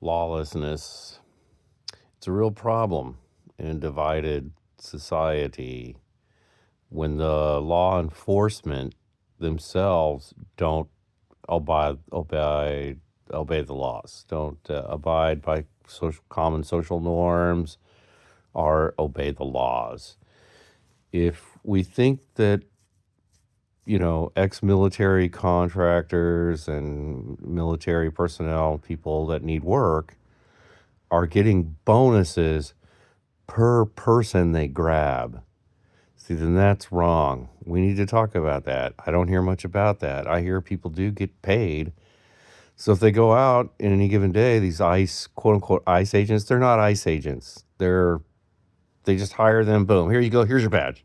lawlessness. It's a real problem in a divided society when the law enforcement themselves don't obey the laws, don't abide by common social norms, or obey the laws. If we think that ex-military contractors and military personnel, people that need work, are getting bonuses per person they grab. See, then that's wrong. We need to talk about that. I don't hear much about that. I hear people do get paid. So if they go out in any given day, these ICE, quote unquote, ICE agents, they're not ICE agents. They just hire them. Boom. Here you go. Here's your badge.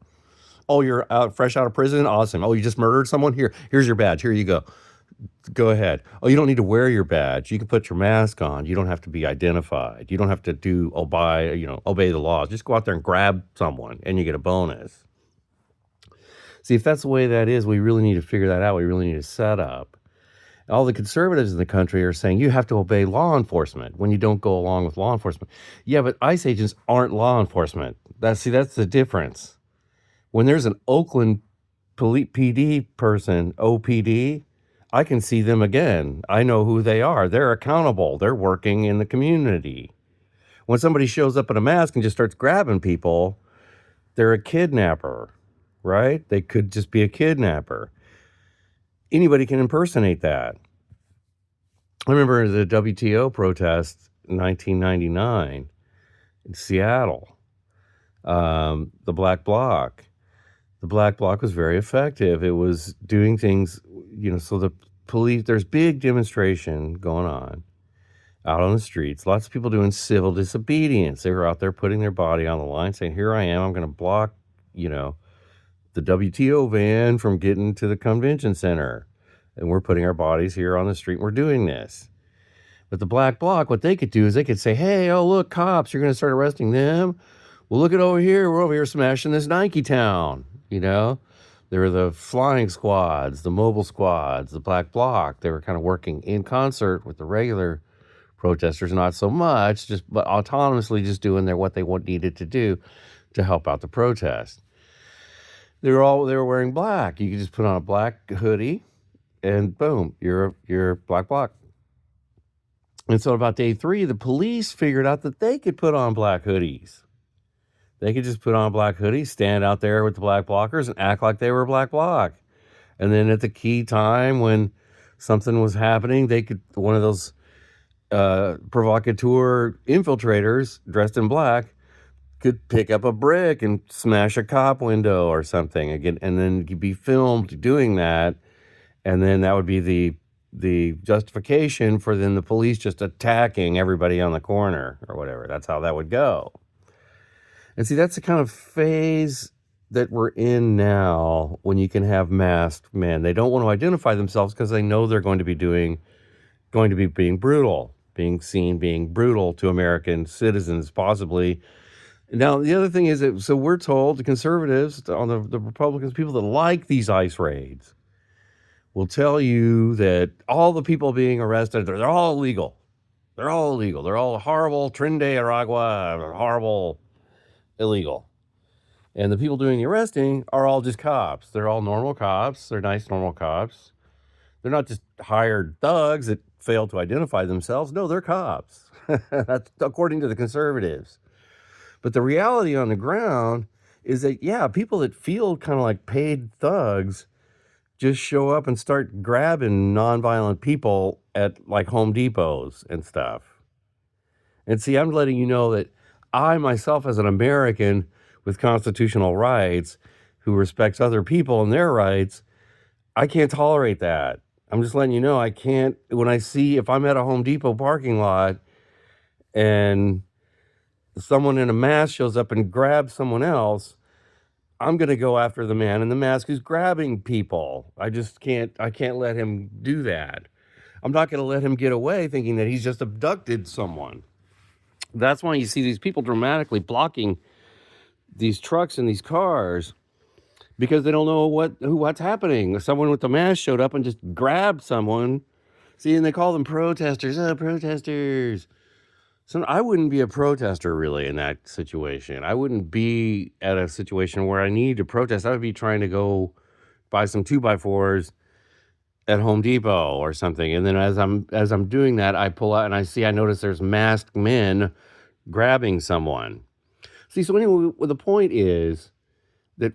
Oh, you're fresh out of prison? Awesome. Oh, you just murdered someone? Here's your badge. Here you go. Go ahead. Oh, you don't need to wear your badge. You can put your mask on. You don't have to be identified. You don't have to obey the laws. Just go out there and grab someone and you get a bonus. See, if that's the way that is, we really need to figure that out. We really need to set up. All the conservatives in the country are saying you have to obey law enforcement when you don't go along with law enforcement. Yeah, but ICE agents aren't law enforcement. That's the difference. When there's an Oakland PD person, OPD, I can see them again. I know who they are. They're accountable. They're working in the community. When somebody shows up in a mask and just starts grabbing people, they're a kidnapper, right? They could just be a kidnapper. Anybody can impersonate that. I remember the WTO protest in 1999 in Seattle, the Black Bloc. The Black Bloc was very effective. It was doing things, so the police, there's big demonstration going on out on the streets. Lots of people doing civil disobedience. They were out there putting their body on the line saying, here I am, I'm going to block, the WTO van from getting to the convention center. And we're putting our bodies here on the street. And we're doing this. But the Black Bloc, what they could do is they could say, hey, oh, look, cops, you're going to start arresting them. Well, look at over here. We're over here smashing this Nike town. There were the flying squads, the mobile squads, the Black Bloc. They were kind of working in concert with the regular protesters, not so much, but autonomously just doing what they needed to do to help out the protest. They were wearing black. You could just put on a black hoodie, and boom, you're Black Bloc. And so about day 3, the police figured out that they could put on black hoodies. They could just put on black hoodies, stand out there with the Black Blockers, and act like they were Black Bloc. And then at the key time when something was happening, one of those provocateur infiltrators dressed in black could pick up a brick and smash a cop window or something again, and then be filmed doing that. And then that would be the justification for then the police just attacking everybody on the corner or whatever. That's how that would go. And see, that's the kind of phase that we're in now when you can have masked men. They don't want to identify themselves because they know they're going to be being brutal, being brutal to American citizens, possibly. Now, the other thing is that, so we're told, the conservatives, on the Republicans, people that like these ICE raids, will tell you that all the people being arrested, they're all illegal. They're all illegal. They're all horrible, Trin de Aragua, horrible, illegal. And the people doing the arresting are all just cops. They're all normal cops. They're nice, normal cops. They're not just hired thugs that fail to identify themselves. No, they're cops. That's according to the conservatives. But the reality on the ground is that, yeah, people that feel kind of like paid thugs just show up and start grabbing nonviolent people at like Home Depots and stuff. And see, I'm letting you know that I myself, as an American with constitutional rights who respects other people and their rights, I can't tolerate that. I'm just letting you know I can't. If I'm at a Home Depot parking lot and someone in a mask shows up and grabs someone else, I'm going to go after the man in the mask who's grabbing people. I can't let him do that. I'm not going to let him get away thinking that he's just abducted someone. That's why you see these people dramatically blocking these trucks and these cars, because they don't know what's happening. Someone with the mask showed up and just grabbed someone. See, and they call them protesters. Oh, protesters. So I wouldn't be a protester really in that situation. I wouldn't be at a situation where I need to protest. I would be trying to go buy some 2x4s at Home Depot or something. And then as I'm doing that, I pull out and I notice there's masked men grabbing someone. See, so anyway, well, the point is that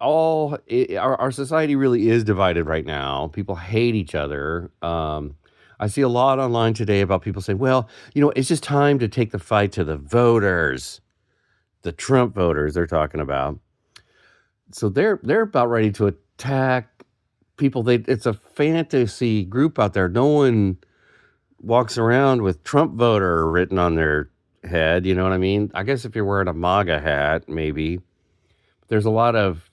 our society really is divided right now. People hate each other. I see a lot online today about people saying, well, it's just time to take the fight to the voters, the Trump voters they're talking about. So they're about ready to attack people. It's a fantasy group out there. No one walks around with Trump voter written on their head. You know what I mean? I guess if you're wearing a MAGA hat, maybe. There's a lot of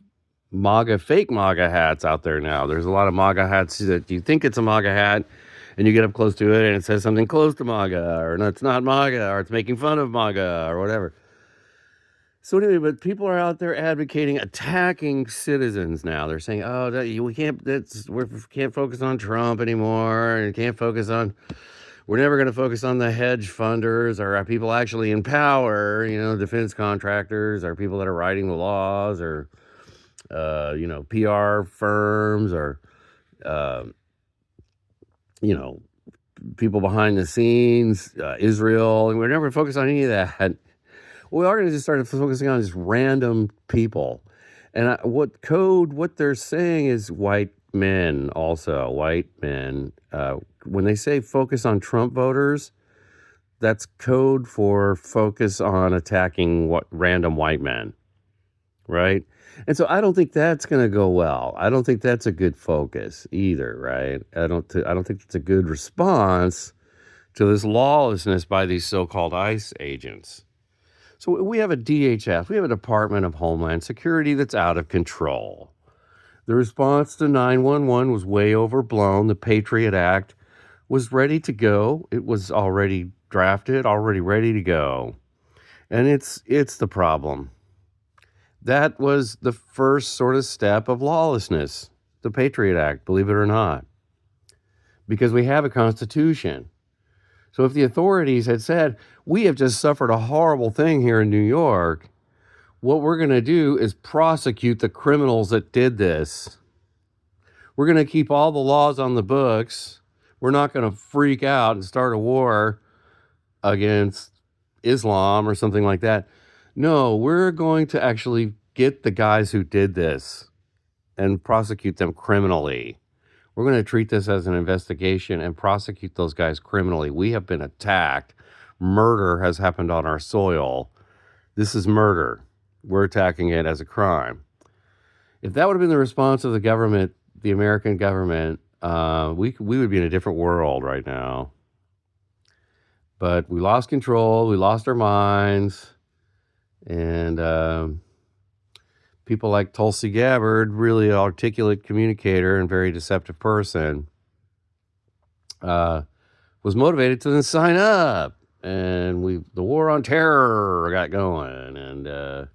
fake MAGA hats out there now. There's a lot of MAGA hats that you think it's a MAGA hat, and you get up close to it, and it says something close to MAGA, or no, it's not MAGA, or it's making fun of MAGA, or whatever. So anyway, but people are out there advocating attacking citizens now. They're saying, "Oh, we can't focus on Trump anymore, and we're never going to focus on the hedge funders or our people actually in power. Defense contractors, or people that are writing the laws, or PR firms, or uh, people behind the scenes, Israel, and we're never focused on any of that. We are going to just start focusing on just random people. And what they're saying is white men also, white men. When they say focus on Trump voters, that's code for focus on attacking random white men, right? And so I don't think that's going to go well. I don't think that's a good focus either, right? I don't think it's a good response to this lawlessness by these so-called ICE agents. So we have a DHS, we have a Department of Homeland Security that's out of control. The response to 911 was way overblown. The Patriot Act was ready to go. It was already drafted, already ready to go. And it's the problem. That was the first sort of step of lawlessness, the Patriot Act, believe it or not, because we have a constitution. So if the authorities had said, we have just suffered a horrible thing here in New York, what we're going to do is prosecute the criminals that did this. We're going to keep all the laws on the books. We're not going to freak out and start a war against Islam or something like that. No, we're going to actually get the guys who did this and prosecute them criminally. We're going to treat this as an investigation and prosecute those guys criminally. We have been attacked. Murder has happened on our soil. This is murder. We're attacking it as a crime. If that would have been the response of the government, the American government, we would be in a different world right now. But we lost control. We lost our minds. And people like Tulsi Gabbard, really articulate communicator and very deceptive person, was motivated to then sign up. And the war on terror got going. And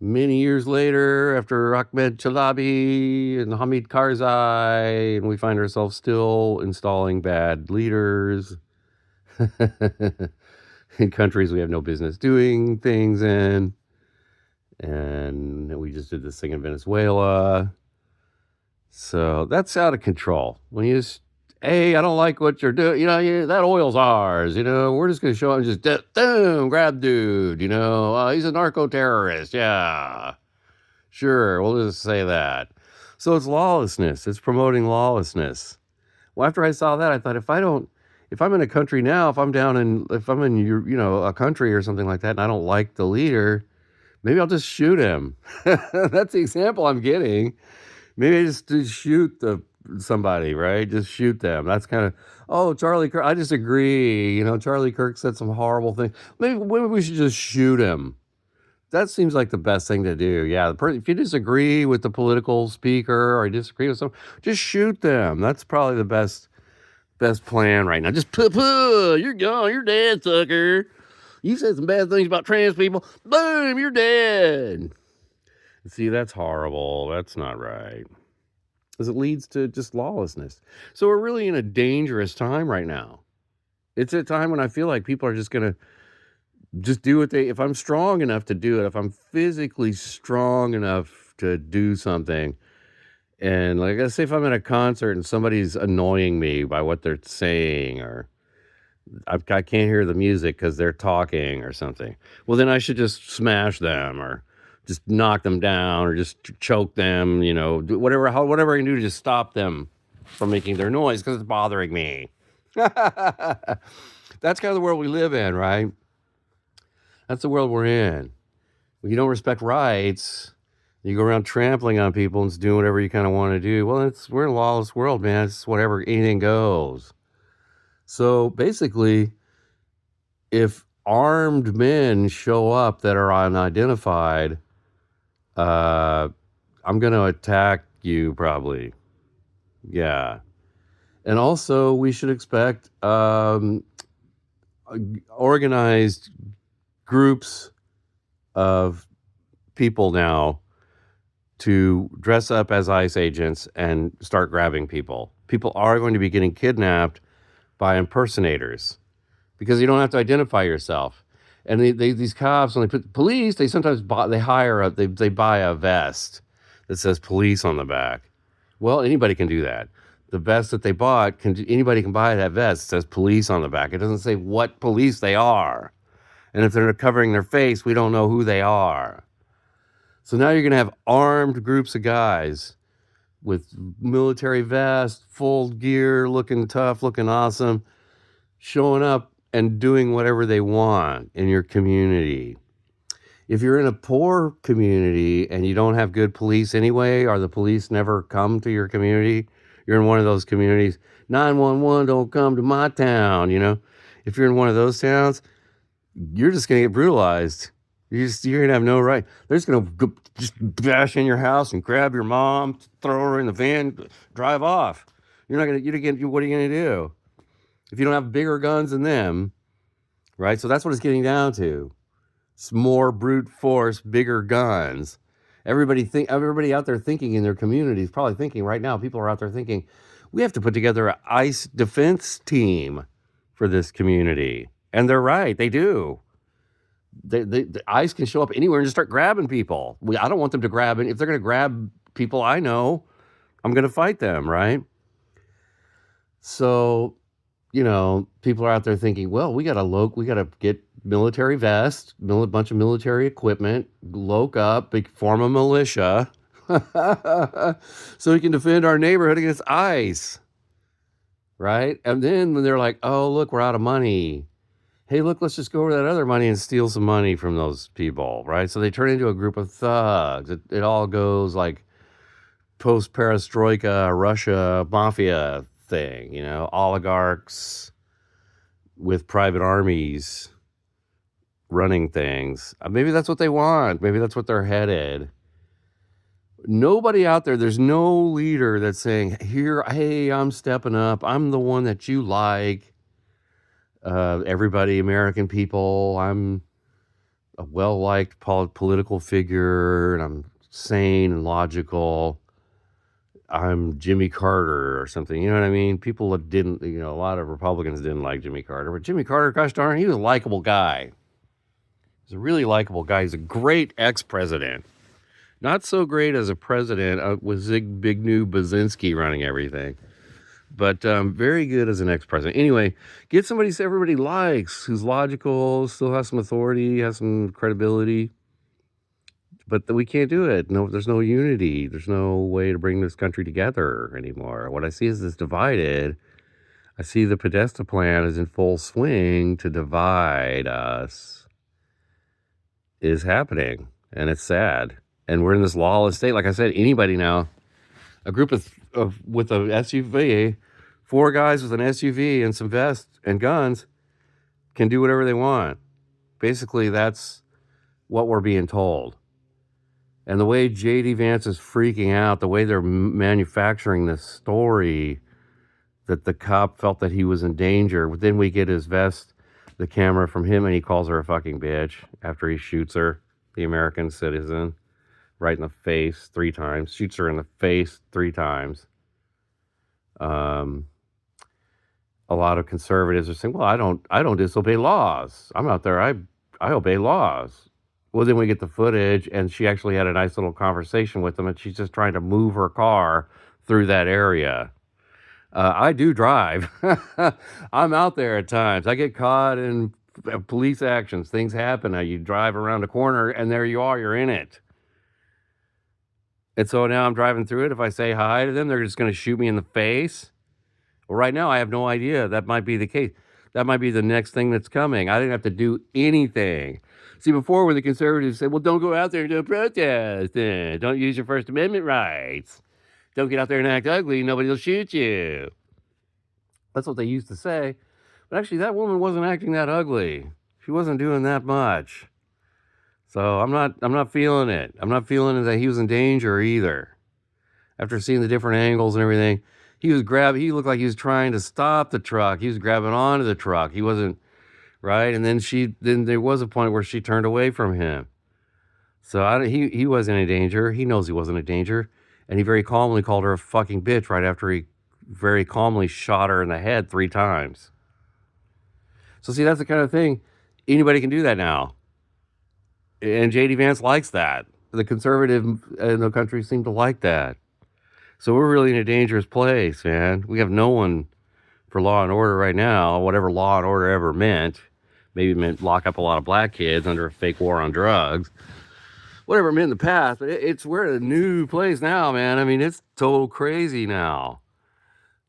many years later, after Ahmed Chalabi and Hamid Karzai, and we find ourselves still installing bad leaders in countries we have no business doing things in. And we just did this thing in Venezuela. So that's out of control. When you just, hey, I don't like what you're doing. That oil's ours. We're just going to show up and just, boom, grab dude. He's a narco-terrorist. Yeah, sure. We'll just say that. So it's lawlessness. It's promoting lawlessness. Well, after I saw that, I thought, if I'm in a country now, if I'm in a country or something like that, and I don't like the leader, maybe I'll just shoot him. That's the example I'm getting. Maybe I just shoot somebody, right? Just shoot them. That's kind of, Charlie Kirk, I disagree. Charlie Kirk said some horrible thing. Maybe we should just shoot him. That seems like the best thing to do. Yeah, if you disagree with the political speaker or you disagree with someone, just shoot them. That's probably the best plan right now. Just you're gone. You're dead, sucker. You said some bad things about trans people. Boom, you're dead. See, that's horrible. That's not right. Because it leads to just lawlessness. So we're really in a dangerous time right now. It's a time when I feel like people are just gonna just do what they. If I'm strong enough to do it, if I'm physically strong enough to do something, and like I say, if I'm at a concert and somebody's annoying me by what they're saying, or I can't hear the music because they're talking or something, well, then I should just smash them or just knock them down or just choke them, do whatever I can do to just stop them from making their noise because it's bothering me. That's kind of the world we live in, right? That's the world we're in. When you don't respect rights, you go around trampling on people and just doing whatever you kind of want to do. Well, we're in a lawless world, man. It's whatever, anything goes. So basically, if armed men show up that are unidentified, I'm going to attack you probably. Yeah. And also, we should expect organized groups of people now to dress up as ICE agents and start grabbing people. People are going to be getting kidnapped by impersonators because you don't have to identify yourself. And these cops, when they put police, they sometimes they buy a vest that says police on the back. Well, anybody can do that. The vest that they bought, anybody can buy that vest. It says police on the back. It doesn't say what police they are. And if they're covering their face, we don't know who they are. So now you're going to have armed groups of guys with military vests, full gear, looking tough, looking awesome, showing up and doing whatever they want in your community. If you're in a poor community and you don't have good police anyway, or the police never come to your community, you're in one of those communities, 911 don't come to my town, If you're in one of those towns, you're just going to get brutalized. You're going to have no right. They're just going to just bash in your house and grab your mom, throw her in the van, drive off. What are you going to do? If you don't have bigger guns than them, right? So that's what it's getting down to. It's more brute force, bigger guns. Everybody out there thinking in their communities, probably thinking right now, people are out there thinking, we have to put together an ICE defense team for this community. And they're right, they do. The ICE can show up anywhere and just start grabbing people. I don't want them to grab it. If they're going to grab people I know, I'm going to fight them, right? So, people are out there thinking, well, we got to get military vests, a bunch of military equipment, loke up, form a militia, so we can defend our neighborhood against ICE, right? And then when they're like, oh, look, we're out of money. Hey, look, let's just go over that other money and steal some money from those people, right? So they turn into a group of thugs. It all goes like post-perestroika Russia mafia thing, oligarchs with private armies running things. Maybe that's what they want. Maybe that's what they're headed. Nobody out there, there's no leader that's saying, hey, I'm stepping up. I'm the one that you like. Everybody, American people, I'm a well-liked political figure, and I'm sane and logical. I'm Jimmy Carter or something, you know what I mean? People didn't, a lot of Republicans didn't like Jimmy Carter, but Jimmy Carter, gosh darn, he was a likable guy. He's a really likable guy. He's a great ex-president. Not so great as a president with Zbigniew Brzezinski running everything, but very good as an ex-president. Anyway, get somebody everybody likes, who's logical, still has some authority, has some credibility. But we can't do it. No, there's no unity. There's no way to bring this country together anymore. What I see is this divided. I see the Podesta plan is in full swing to divide us. Is happening, and it's sad. And we're in this lawless state. Like I said, anybody now, a group with a SUV, 4 guys with an SUV and some vests and guns can do whatever they want. Basically, that's what we're being told. And the way J.D. Vance is freaking out, the way they're manufacturing this story that the cop felt that he was in danger. But then we get his vest, the camera from him, and he calls her a fucking bitch after he shoots her, the American citizen, right in the face 3 times. Shoots her in the face 3 times. a lot of conservatives are saying, "Well, I don't disobey laws. I'm out there. I obey laws." Well, then we get the footage, and she actually had a nice little conversation with them, and she's just trying to move her car through that area. I do drive. I'm out there at times. I get caught in police actions. Things happen. You drive around a corner, and there you are. You're in it. And so now I'm driving through it. If I say hi to them, they're just going to shoot me in the face. Well, right now, I have no idea. That might be the case. That might be the next thing that's coming. I didn't have to do anything. See, before when the conservatives said, well, don't go out there and do a protest. Don't use your First Amendment rights. Don't get out there and act ugly. Nobody will shoot you. That's what they used to say. But actually, that woman wasn't acting that ugly. She wasn't doing that much. So I'm not feeling it. I'm not feeling that he was in danger either. After seeing the different angles and everything, he looked like he was trying to stop the truck. He was grabbing onto the truck. He wasn't right. And then there was a point where she turned away from him. So he wasn't in danger. He knows he wasn't in danger. And he very calmly called her a fucking bitch right after he very calmly shot her in the head 3 times. So see, that's the kind of thing, anybody can do that now. And JD Vance likes that. The conservative in the country seem to like that. So we're really in a dangerous place, man. We have no one for law and order right now, whatever law and order ever meant. Maybe it meant lock up a lot of black kids under a fake war on drugs. Whatever it meant in the past, but we're at a new place now, man. I mean, it's total crazy now.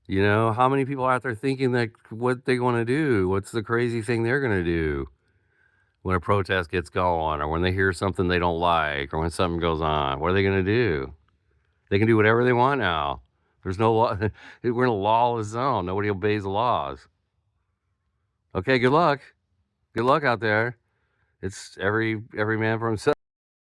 You know, how many people are out there thinking that what they want to do? What's the crazy thing they're going to do when a protest gets going, or when they hear something they don't like, or when something goes on? What are they going to do? They can do whatever they want now. There's no law. We're in a lawless zone. Nobody obeys the laws. Okay, good luck. Good luck out there. It's every man for himself.